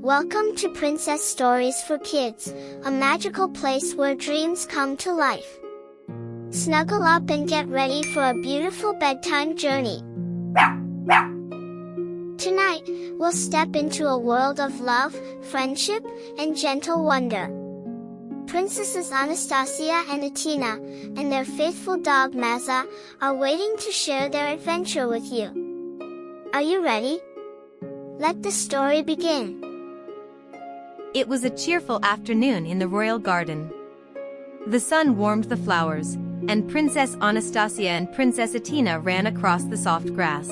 Welcome to Princess Stories for Kids, a magical place where dreams come to life. Snuggle up and get ready for a beautiful bedtime journey. Tonight, we'll step into a world of love, friendship, and gentle wonder. Princesses Anastasia and Atina, and their faithful dog Maza, are waiting to share their adventure with you. Are you ready? Let the story begin. It was a cheerful afternoon in the royal garden. The sun warmed the flowers, and Princess Anastasia and Princess Atina ran across the soft grass.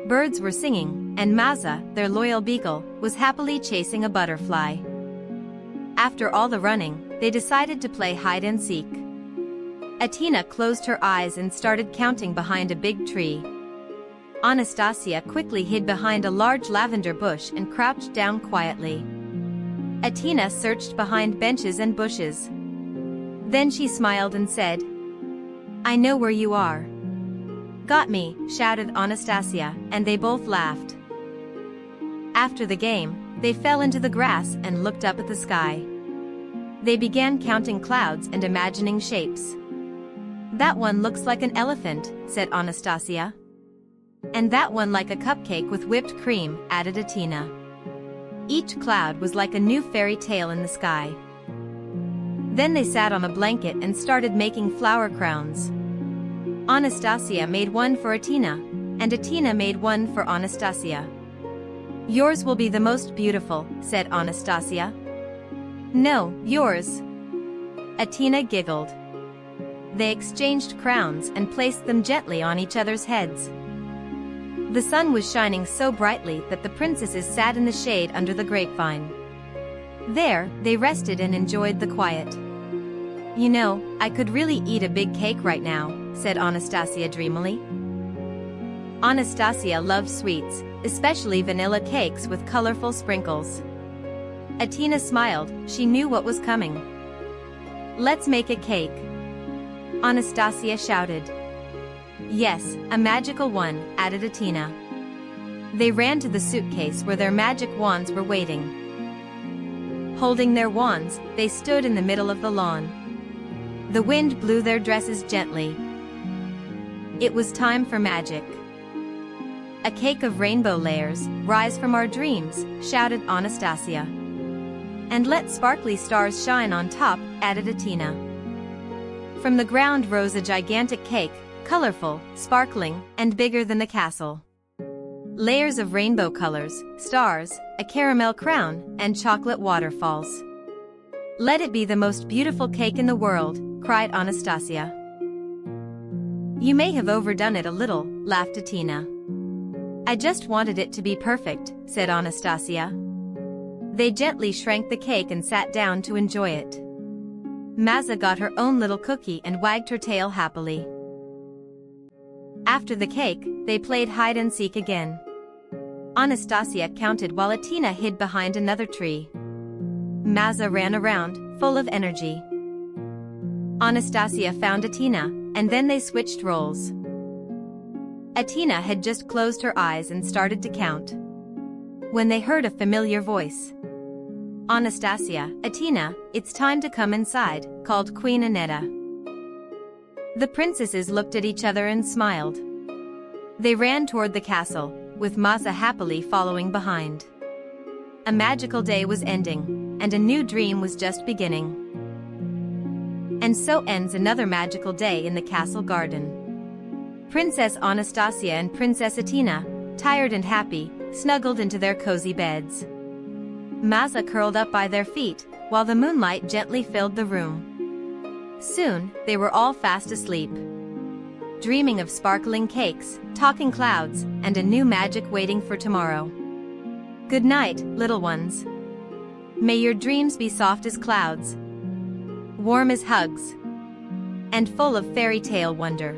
Birds were singing, and Maza, their loyal beagle, was happily chasing a butterfly. After all the running, they decided to play hide and seek. Atina closed her eyes and started counting behind a big tree. Anastasia quickly hid behind a large lavender bush and crouched down quietly. Atina searched behind benches and bushes. Then she smiled and said, "I know where you are." "Got me," shouted Anastasia, and they both laughed. After the game, they fell into the grass and looked up at the sky. They began counting clouds and imagining shapes. "That one looks like an elephant," said Anastasia. "And that one like a cupcake with whipped cream," added Atina. Each cloud was like a new fairy tale in the sky. Then they sat on a blanket and started making flower crowns. Anastasia made one for Atina, and Atina made one for Anastasia. "Yours will be the most beautiful," said Anastasia. "No, yours." Atina giggled. They exchanged crowns and placed them gently on each other's heads. The sun was shining so brightly that the princesses sat in the shade under the grapevine. There, they rested and enjoyed the quiet. "You know, I could really eat a big cake right now," said Anastasia dreamily. Anastasia loved sweets, especially vanilla cakes with colorful sprinkles. Atina smiled, she knew what was coming. "Let's make a cake," Anastasia shouted. "Yes, a magical one," added Atina. They ran to the suitcase where their magic wands were waiting. Holding their wands, they stood in the middle of the lawn. The wind blew their dresses gently. It was time for magic. "A cake of rainbow layers, rise from our dreams," shouted Anastasia. "And let sparkly stars shine on top," added Atina. From the ground rose a gigantic cake, colorful, sparkling, and bigger than the castle. Layers of rainbow colors, stars, a caramel crown, and chocolate waterfalls. "Let it be the most beautiful cake in the world," cried Anastasia. "You may have overdone it a little," laughed Atina. "I just wanted it to be perfect," said Anastasia. They gently shrank the cake and sat down to enjoy it. Maza got her own little cookie and wagged her tail happily. After the cake, they played hide and seek again. Anastasia counted while Atina hid behind another tree. Maza ran around, full of energy. Anastasia found Atina, and then they switched roles. Atina had just closed her eyes and started to count, when they heard a familiar voice. "Anastasia, Atina, it's time to come inside," called Queen Aneta. The princesses looked at each other and smiled. They ran toward the castle, with Maza happily following behind. A magical day was ending, and a new dream was just beginning. And so ends another magical day in the castle garden. Princess Anastasia and Princess Atina, tired and happy, snuggled into their cozy beds. Maza curled up by their feet, while the moonlight gently filled the room. Soon, they were all fast asleep, dreaming of sparkling cakes, talking clouds, and a new magic waiting for tomorrow. Good night, little ones. May your dreams be soft as clouds, warm as hugs, and full of fairy tale wonder.